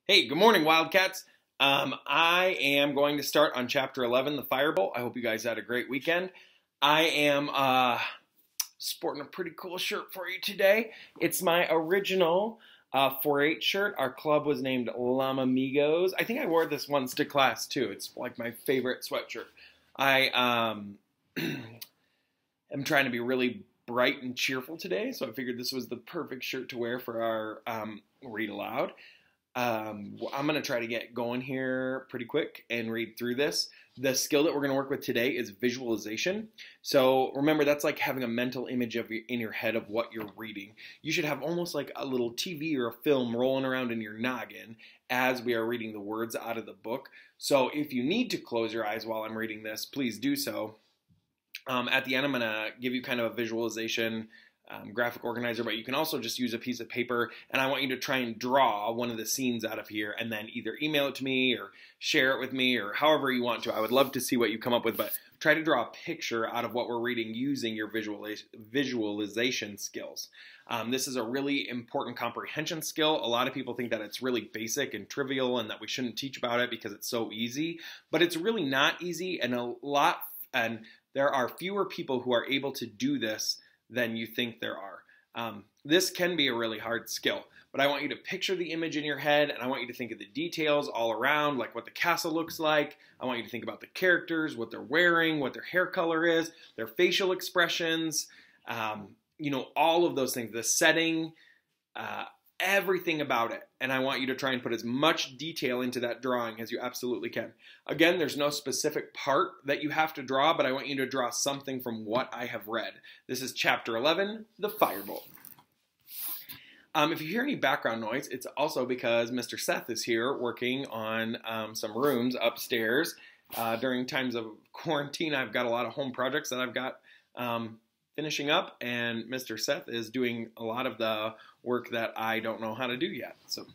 Hey, good morning, Wildcats. I am going to start on Chapter 11, the Firebolt. I hope you guys had a great weekend. I am sporting a pretty cool shirt for you today. It's my original 4-H shirt. Our club was named Llama Amigos. I think I wore this once to class, too. It's like my favorite sweatshirt. I am trying to be really bright and cheerful today, so I figured this was the perfect shirt to wear for our Read Aloud. I'm going to try to get going here pretty quick and read through this. The skill that we're going to work with today is visualization. So remember, that's like having a mental image in your head of what you're reading. You should have almost like a little TV or a film rolling around in your noggin as we are reading the words out of the book. So if you need to close your eyes while I'm reading this, please do so. At the end, I'm going to give you kind of a visualization graphic organizer, but you can also just use a piece of paper, and I want you to try and draw one of the scenes out of here and then either email it to me or share it with me or however you want to. I would love to see what you come up with, but try to draw a picture out of what we're reading using your visualization skills. This is a really important comprehension skill. A lot of people think that it's really basic and trivial and that we shouldn't teach about it because it's so easy, but it's really not easy, and there are fewer people who are able to do this than you think there are. This can be a really hard skill, but I want you to picture the image in your head, and I want you to think of the details all around, like what the castle looks like. I want you to think about the characters, what they're wearing, what their hair color is, their facial expressions, all of those things, the setting, everything about it. And I want you to try and put as much detail into that drawing as you absolutely can. Again, there's no specific part that you have to draw, but I want you to draw something from what I have read. This is Chapter 11, the Firebolt. If you hear any background noise, it's also because Mr. Seth is here working on some rooms upstairs. During times of quarantine, I've got a lot of home projects that I've got finishing up, and Mr. Seth is doing a lot of the work that I don't know how to do yet. So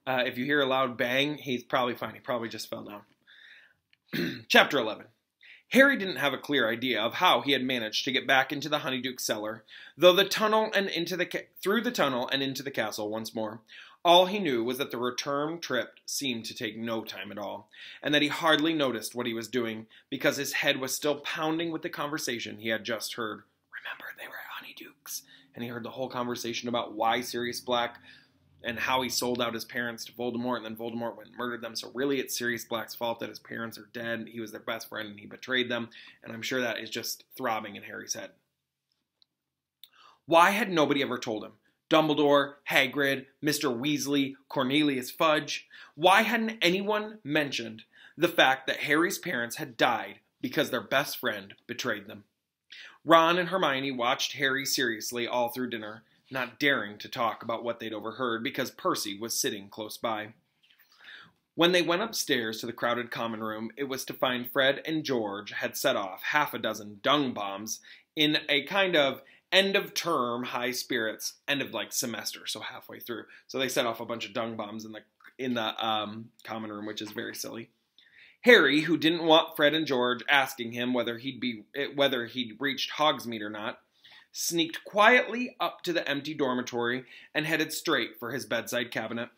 if you hear a loud bang, he's probably fine. He probably just fell down. Chapter 11. Harry didn't have a clear idea of how he had managed to get back into the Honeyduke cellar, through the tunnel and into the castle once more. All he knew was that the return trip seemed to take no time at all, and that he hardly noticed what he was doing, because his head was still pounding with the conversation he had just heard. Remember, they were Honeydukes, and he heard the whole conversation about why Sirius Black and how he sold out his parents to Voldemort, and then Voldemort went and murdered them. So really, it's Sirius Black's fault that his parents are dead. He was their best friend, and he betrayed them, and I'm sure that is just throbbing in Harry's head. Why had nobody ever told him? Dumbledore, Hagrid, Mr. Weasley, Cornelius Fudge. Why hadn't anyone mentioned the fact that Harry's parents had died because their best friend betrayed them? Ron and Hermione watched Harry seriously all through dinner, not daring to talk about what they'd overheard because Percy was sitting close by. When they went upstairs to the crowded common room, it was to find Fred and George had set off half a dozen dung bombs in a kind of end-of-term high spirits, end of semester, so halfway through. So they set off a bunch of dung bombs in the common room, which is very silly. Harry, who didn't want Fred and George asking him whether he'd reached Hogsmeade or not, sneaked quietly up to the empty dormitory and headed straight for his bedside cabinet.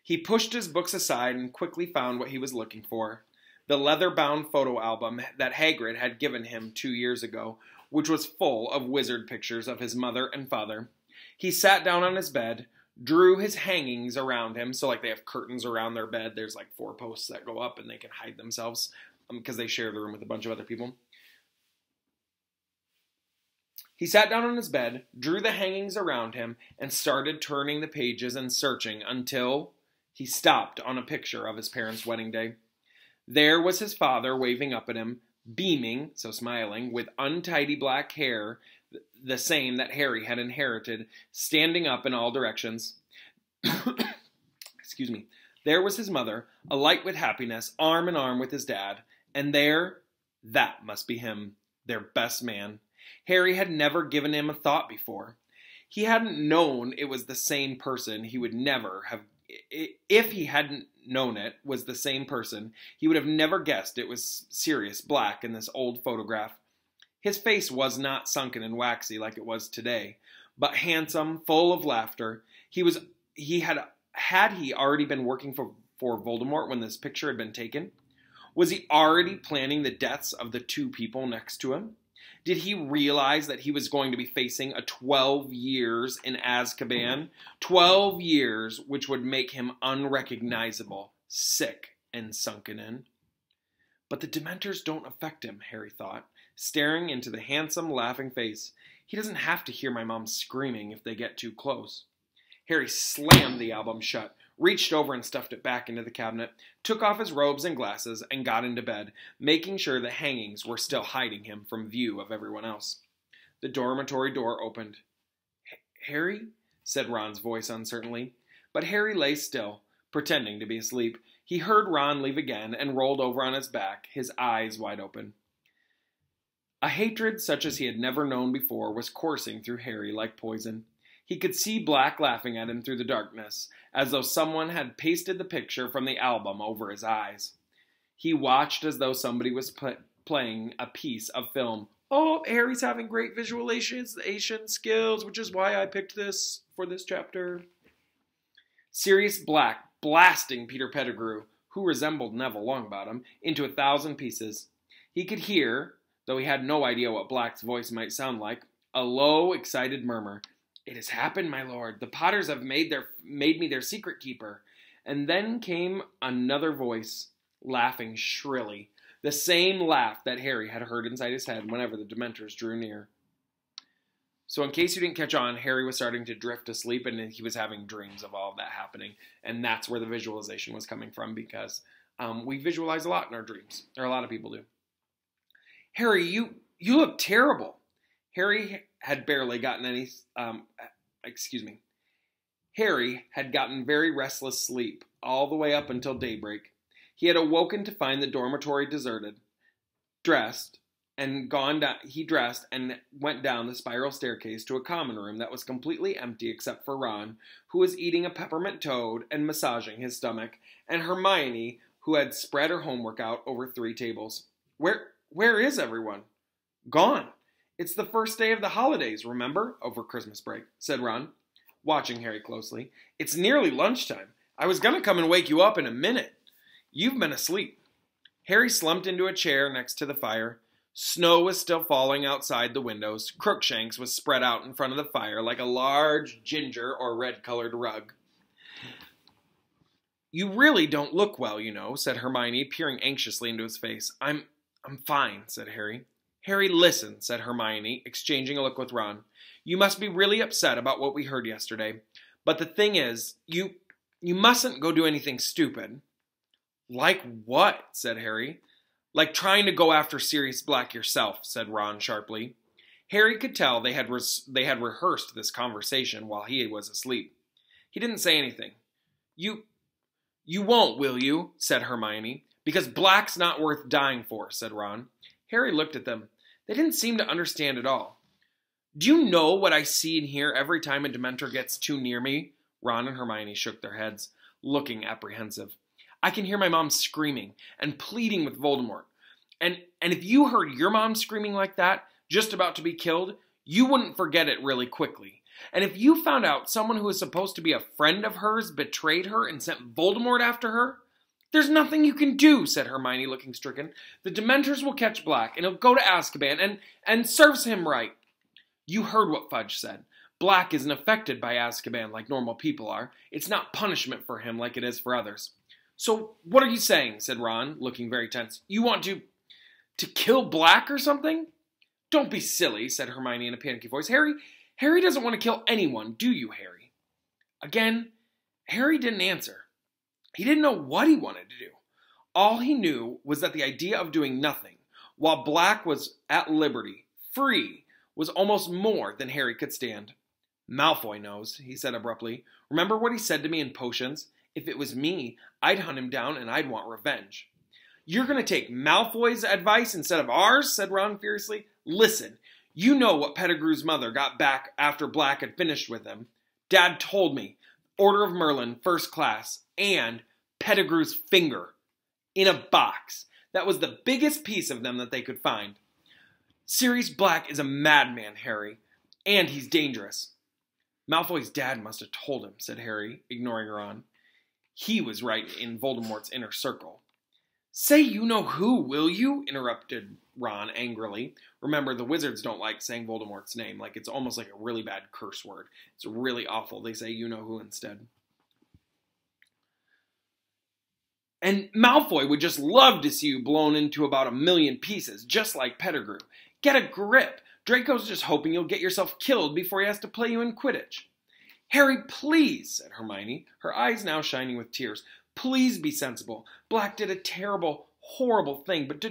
He pushed his books aside and quickly found what he was looking for: the leather-bound photo album that Hagrid had given him 2 years ago, which was full of wizard pictures of his mother and father. He sat down on his bed, drew his hangings around him, so they have curtains around their bed. There's 4 posts that go up and they can hide themselves because they share the room with a bunch of other people. He sat down on his bed, drew the hangings around him, and started turning the pages and searching until he stopped on a picture of his parents' wedding day. There was his father waving up at him, beaming, so smiling, with untidy black hair, the same that Harry had inherited, standing up in all directions. Excuse me. There was his mother, alight with happiness, arm in arm with his dad, and that must be him, their best man. Harry had never given him a thought before. He hadn't known it was the same person. He would never have, if he hadn't known it was the same person, he would have never guessed it was Sirius Black in this old photograph. His face was not sunken and waxy like it was today, but handsome, full of laughter. He had had he already been working for Voldemort when this picture had been taken? Was he already planning the deaths of the two people next to him? Did he realize that he was going to be facing a 12 years in Azkaban? 12 years, which would make him unrecognizable, sick, and sunken in. But the Dementors don't affect him, Harry thought, staring into the handsome, laughing face. He doesn't have to hear my mom screaming if they get too close. Harry slammed the album shut, reached over and stuffed it back into the cabinet, took off his robes and glasses, and got into bed, making sure the hangings were still hiding him from view of everyone else. The dormitory door opened. "Harry?" said Ron's voice uncertainly. But Harry lay still, pretending to be asleep. He heard Ron leave again and rolled over on his back, his eyes wide open. A hatred such as he had never known before was coursing through Harry like poison. He could see Black laughing at him through the darkness, as though someone had pasted the picture from the album over his eyes. He watched as though somebody was playing a piece of film. Oh, Harry's having great visualization skills, which is why I picked this for this chapter. Sirius Black blasting Peter Pettigrew, who resembled Neville Longbottom, into 1,000 pieces. He could hear, though he had no idea what Black's voice might sound like, a low, excited murmur. "It has happened, my lord. The Potters have made me their secret keeper." And then came another voice, laughing shrilly, the same laugh that Harry had heard inside his head whenever the Dementors drew near. So in case you didn't catch on, Harry was starting to drift asleep, and he was having dreams of all of that happening. And that's where the visualization was coming from, because we visualize a lot in our dreams, or a lot of people do. "Harry, you look terrible." Harry had barely gotten any, Harry had gotten very restless sleep all the way up until daybreak. He had awoken to find the dormitory deserted. He dressed and went down the spiral staircase to a common room that was completely empty except for Ron, who was eating a peppermint toad and massaging his stomach, and Hermione, who had spread her homework out over 3 tables. Where is everyone?" "Gone. It's the first day of the holidays, remember? Over Christmas break," said Ron, watching Harry closely. "It's nearly lunchtime. I was going to come and wake you up in a minute. You've been asleep." Harry slumped into a chair next to the fire. Snow was still falling outside the windows. Crookshanks was spread out in front of the fire like a large ginger or red-colored rug. "You really don't look well, you know," said Hermione, peering anxiously into his face. I'm fine," said Harry. "Harry, listen," said Hermione, exchanging a look with Ron. "You must be really upset about what we heard yesterday. But the thing is, you mustn't go do anything stupid." "Like what?" said Harry. "Like trying to go after Sirius Black yourself," said Ron sharply. Harry could tell they had rehearsed this conversation while he was asleep. He didn't say anything. You won't, will you?" said Hermione. "Because Black's not worth dying for," said Ron. Harry looked at them. They didn't seem to understand at all. "Do you know what I see and hear every time a Dementor gets too near me?" Ron and Hermione shook their heads, looking apprehensive. "I can hear my mom screaming and pleading with Voldemort. And if you heard your mom screaming like that, just about to be killed, you wouldn't forget it really quickly. And if you found out someone who was supposed to be a friend of hers betrayed her and sent Voldemort after her, there's nothing you can do," said Hermione, looking stricken. "The Dementors will catch Black, and he'll go to Azkaban, and serves him right." "You heard what Fudge said. Black isn't affected by Azkaban like normal people are. It's not punishment for him like it is for others." "So what are you saying?" said Ron, looking very tense. "You want to kill Black or something?" "Don't be silly," said Hermione in a panicky voice. Harry doesn't want to kill anyone, do you, Harry?" Again, Harry didn't answer. He didn't know what he wanted to do. All he knew was that the idea of doing nothing, while Black was at liberty, free, was almost more than Harry could stand. "Malfoy knows," he said abruptly. "Remember what he said to me in Potions? If it was me, I'd hunt him down and I'd want revenge." "You're going to take Malfoy's advice instead of ours?" said Ron fiercely. "Listen, you know what Pettigrew's mother got back after Black had finished with him. Dad told me. Order of Merlin, first class, and Pettigrew's finger in a box. That was the biggest piece of them that they could find. Sirius Black is a madman, Harry, and he's dangerous." Malfoy's dad must have told him, said Harry, ignoring Ron. He was right in Voldemort's inner circle. Say you-know-who, will you? Interrupted Ron angrily. Remember, the wizards don't like saying Voldemort's name. Like, it's almost like a really bad curse word. It's really awful. They say you-know-who instead. And Malfoy would just love to see you blown into about 1,000,000 pieces, just like Pettigrew. Get a grip. Draco's just hoping you'll get yourself killed before he has to play you in Quidditch. Harry, please, said Hermione, her eyes now shining with tears. Please be sensible. Black did a terrible, horrible thing, but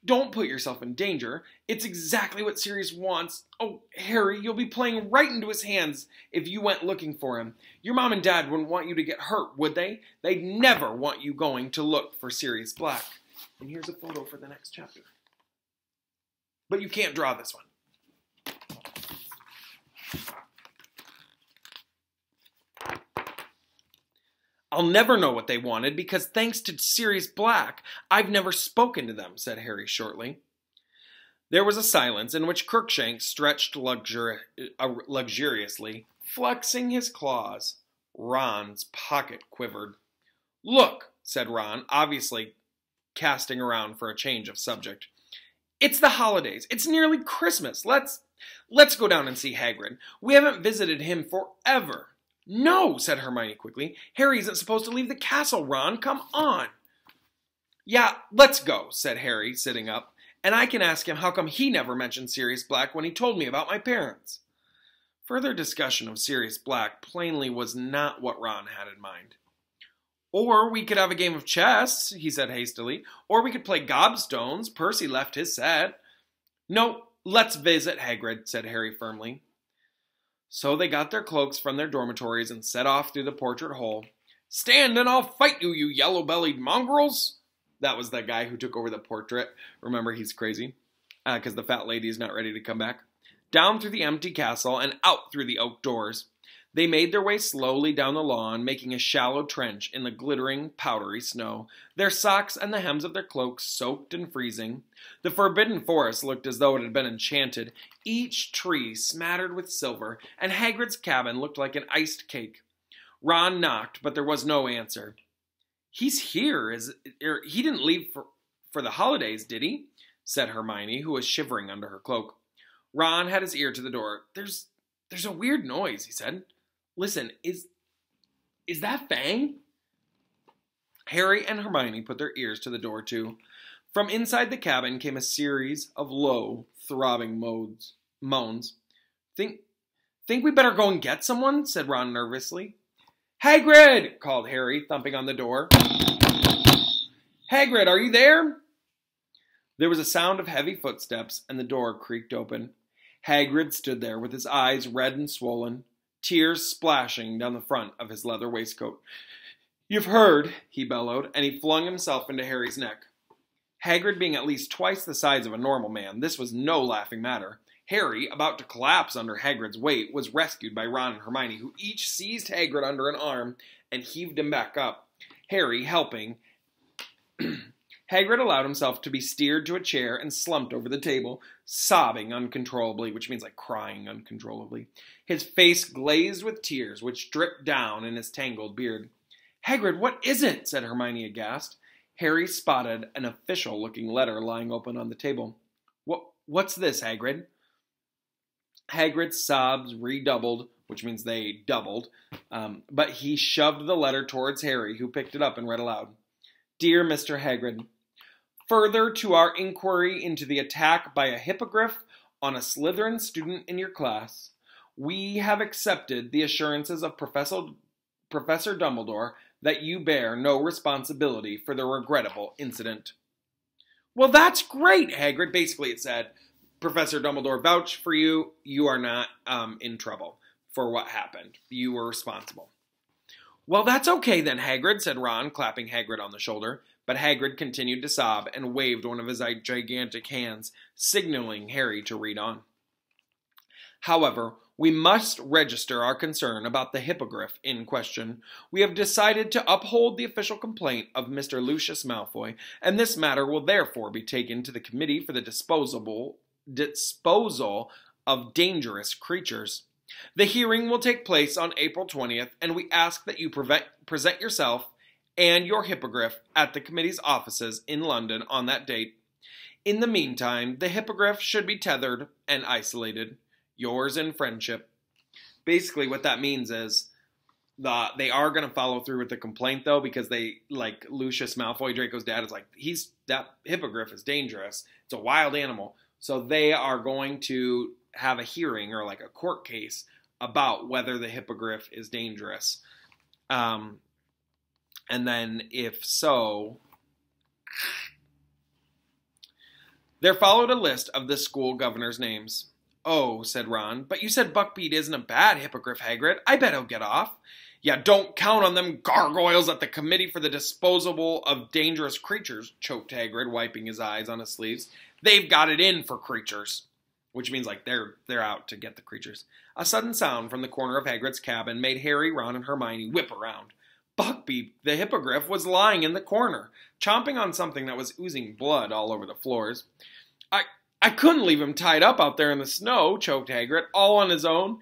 don't put yourself in danger. It's exactly what Sirius wants. Oh, Harry, you'll be playing right into his hands if you went looking for him. Your mom and dad wouldn't want you to get hurt, would they? They'd never want you going to look for Sirius Black. And here's a photo for the next chapter. But you can't draw this one. I'll never know what they wanted because thanks to Sirius Black, I've never spoken to them, said Harry shortly. There was a silence in which Crookshanks stretched luxuriously, flexing his claws. Ron's pocket quivered. Look, said Ron, obviously casting around for a change of subject. It's the holidays. It's nearly Christmas. Let's go down and see Hagrid. We haven't visited him forever. No, said Hermione quickly. Harry isn't supposed to leave the castle, Ron. Come on. Yeah, let's go, said Harry, sitting up. And I can ask him how come he never mentioned Sirius Black when he told me about my parents. Further discussion of Sirius Black plainly was not what Ron had in mind. Or we could have a game of chess, he said hastily. Or we could play gobstones. Percy left his set. No, let's visit Hagrid, said Harry firmly. So they got their cloaks from their dormitories and set off through the portrait hole. Stand and I'll fight you, you yellow-bellied mongrels! That was the guy who took over the portrait. Remember, he's crazy. Because the fat lady is not ready to come back. Down through the empty castle and out through the oak doors. They made their way slowly down the lawn, making a shallow trench in the glittering, powdery snow, their socks and the hems of their cloaks soaked and freezing. The forbidden forest looked as though it had been enchanted, each tree smattered with silver, and Hagrid's cabin looked like an iced cake. Ron knocked, but there was no answer. He's here. He didn't leave for the holidays, did he? Said Hermione, who was shivering under her cloak. Ron had his ear to the door. There's a weird noise, he said. Listen, is that Fang? Harry and Hermione put their ears to the door, too. From inside the cabin came a series of low, throbbing moans. Think we better go and get someone? Said Ron nervously. Hagrid! Called Harry, thumping on the door. Hagrid, are you there? There was a sound of heavy footsteps, and the door creaked open. Hagrid stood there with his eyes red and swollen, tears splashing down the front of his leather waistcoat. You've heard, he bellowed, and he flung himself into Harry's neck. Hagrid being at least twice the size of a normal man, this was no laughing matter. Harry, about to collapse under Hagrid's weight, was rescued by Ron and Hermione, who each seized Hagrid under an arm and heaved him back up. Harry, helping, Hagrid allowed himself to be steered to a chair and slumped over the table, sobbing uncontrollably, which means like crying uncontrollably. His face glazed with tears, which dripped down in his tangled beard. Hagrid, what is it? Said Hermione aghast. Harry spotted an official-looking letter lying open on the table. What's this, Hagrid? Hagrid's sobs redoubled, which means they doubled, but he shoved the letter towards Harry, who picked it up and read aloud. Dear Mr. Hagrid, further to our inquiry into the attack by a hippogriff on a Slytherin student in your class, we have accepted the assurances of Professor Dumbledore that you bear no responsibility for the regrettable incident. Well, that's great, Hagrid. Basically, it said, Professor Dumbledore vouched for you. You are not in trouble for what happened. You were responsible. Well, that's okay then, Hagrid, said Ron, clapping Hagrid on the shoulder. But Hagrid continued to sob and waved one of his gigantic hands, signaling Harry to read on. However, we must register our concern about the hippogriff in question. We have decided to uphold the official complaint of Mr. Lucius Malfoy, and this matter will therefore be taken to the Committee for the Disposal of Dangerous Creatures. The hearing will take place on April 20th, and we ask that you present yourself and your hippogriff at the committee's offices in London on that date. In the meantime, the hippogriff should be tethered and isolated. Yours in friendship. Basically, what that means is they are going to follow through with the complaint, though, because like Lucius Malfoy, Draco's dad, is like, that hippogriff is dangerous. It's a wild animal. So they are going to have a hearing or like a court case about whether the hippogriff is dangerous. And then if so, there followed a list of the school governor's names. Oh, said Ron, but you said Buckbeak isn't a bad hippogriff, Hagrid. I bet he'll get off. Yeah, don't count on them gargoyles at the Committee for the Disposal of Dangerous Creatures, choked Hagrid, wiping his eyes on his sleeves. They've got it in for creatures. Which means, like, they're out to get the creatures. A sudden sound from the corner of Hagrid's cabin made Harry, Ron, and Hermione whip around. Buckbeak, the hippogriff, was lying in the corner, chomping on something that was oozing blood all over the floors. I couldn't leave him tied up out there in the snow, choked Hagrid, all on his own,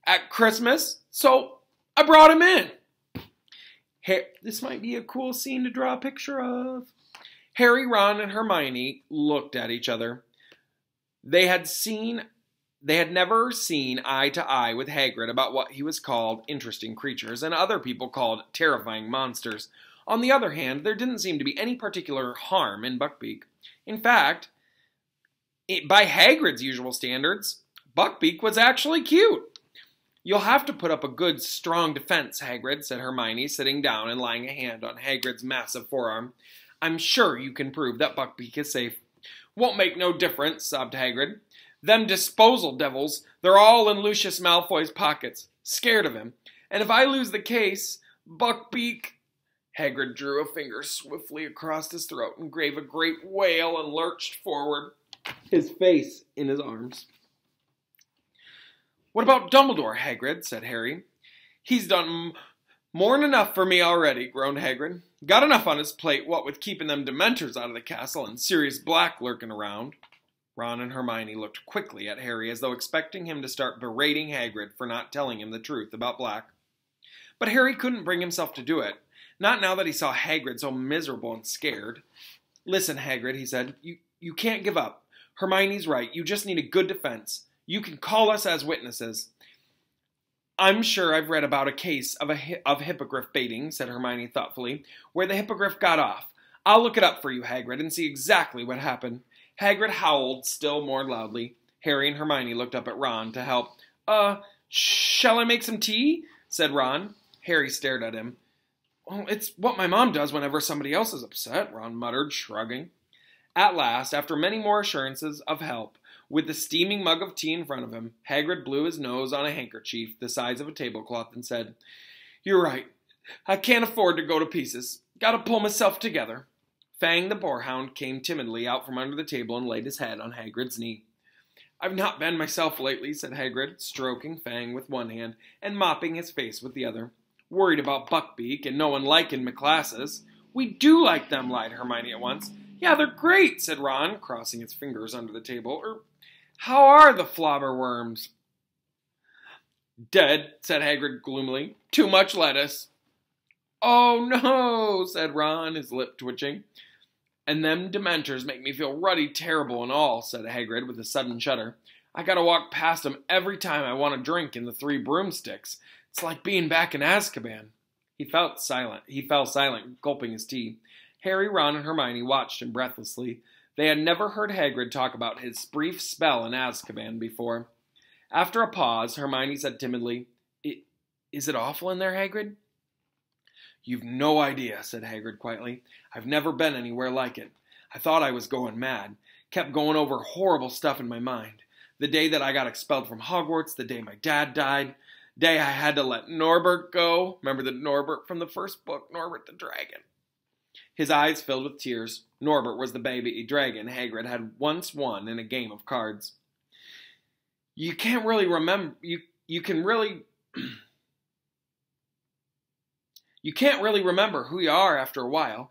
at Christmas, so I brought him in. This might be a cool scene to draw a picture of. Harry, Ron, and Hermione looked at each other. They had never seen eye to eye with Hagrid about what he was called interesting creatures, and other people called terrifying monsters. On the other hand, there didn't seem to be any particular harm in Buckbeak. In fact, by Hagrid's usual standards, Buckbeak was actually cute. You'll have to put up a good, strong defense, Hagrid, said Hermione, sitting down and laying a hand on Hagrid's massive forearm. I'm sure you can prove that Buckbeak is safe. Won't make no difference, sobbed Hagrid. Them disposal devils, they're all in Lucius Malfoy's pockets, scared of him. And if I lose the case, Buckbeak... Hagrid drew a finger swiftly across his throat and gave a great wail and lurched forward, his face in his arms. What about Dumbledore, Hagrid? Said Harry. He's done more'n enough for me already, groaned Hagrid. Got enough on his plate, what with keeping them Dementors out of the castle and Sirius Black lurking around. Ron and Hermione looked quickly at Harry as though expecting him to start berating Hagrid for not telling him the truth about Black. But Harry couldn't bring himself to do it, not now that he saw Hagrid so miserable and scared. Listen, Hagrid, he said, you can't give up. Hermione's right, you just need a good defense. You can call us as witnesses. I'm sure I've read about a case of hippogriff baiting, said Hermione thoughtfully, where the hippogriff got off. I'll look it up for you, Hagrid, and see exactly what happened. Hagrid howled still more loudly. Harry and Hermione looked up at Ron to help. Shall I make some tea? Said Ron. Harry stared at him. Well, it's what my mom does whenever somebody else is upset, Ron muttered, shrugging. At last, after many more assurances of help, with the steaming mug of tea in front of him, Hagrid blew his nose on a handkerchief the size of a tablecloth and said, You're right. I can't afford to go to pieces. Gotta pull myself together. Fang the boarhound came timidly out from under the table and laid his head on Hagrid's knee. I've not been myself lately, said Hagrid, stroking Fang with one hand and mopping his face with the other. Worried about Buckbeak and no one liking my classes. We do like them, lied Hermione at once. Yeah, they're great, said Ron, crossing his fingers under the table. How are the flobberworms? Dead, said Hagrid gloomily. Too much lettuce. Oh, no, said Ron, his lip twitching. And them Dementors make me feel ruddy terrible and all, said Hagrid with a sudden shudder. I gotta walk past them every time I want a drink in the Three Broomsticks. It's like being back in Azkaban. He fell silent, gulping his tea. Harry, Ron, and Hermione watched him breathlessly. They had never heard Hagrid talk about his brief spell in Azkaban before. After a pause, Hermione said timidly, Is it awful in there, Hagrid? You've no idea, said Hagrid quietly. I've never been anywhere like it. I thought I was going mad. Kept going over horrible stuff in my mind. The day that I got expelled from Hogwarts, the day my dad died, day I had to let Norbert go. Remember the Norbert from the first book, Norbert the Dragon? His eyes filled with tears. Norbert was the baby dragon Hagrid had once won in a game of cards. You can't really remember. You can't really remember who you are after a while,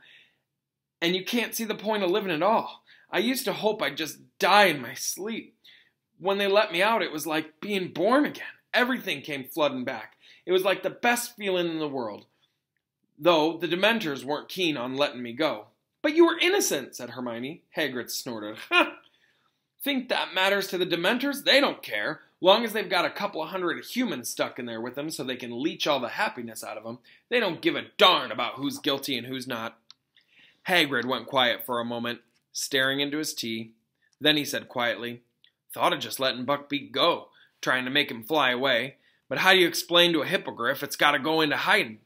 and you can't see the point of living at all. I used to hope I'd just die in my sleep. When they let me out, it was like being born again. Everything came flooding back. It was like the best feeling in the world. Though the Dementors weren't keen on letting me go. But you were innocent, said Hermione. Hagrid snorted. Ha! Think that matters to the Dementors? They don't care. Long as they've got a couple of hundred humans stuck in there with them so they can leech all the happiness out of them, they don't give a darn about who's guilty and who's not. Hagrid went quiet for a moment, staring into his tea. Then he said quietly, Thought of just letting Buckbeak go, trying to make him fly away. But how do you explain to a hippogriff it's got to go into hiding?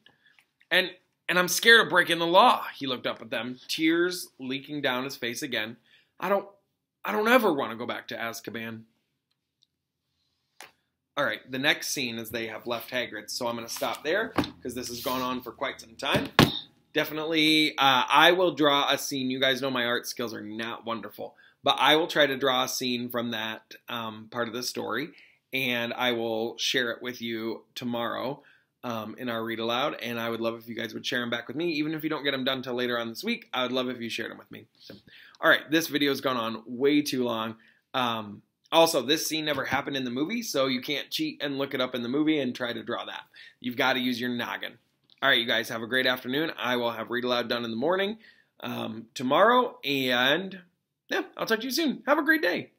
And I'm scared of breaking the law. He looked up at them, tears leaking down his face again. I don't ever want to go back to Azkaban. All right, the next scene is they have left Hagrid, so I'm going to stop there because this has gone on for quite some time. Definitely, I will draw a scene. You guys know my art skills are not wonderful, but I will try to draw a scene from that part of the story, and I will share it with you tomorrow in our read aloud, and I would love if you guys would share them back with me. Even if you don't get them done until later on this week, I would love if you shared them with me. So, all right, this video has gone on way too long. Also, this scene never happened in the movie, so you can't cheat and look it up in the movie and try to draw that. You've got to use your noggin. All right, you guys have a great afternoon. I will have read aloud done in the morning tomorrow, and yeah, I'll talk to you soon. Have a great day.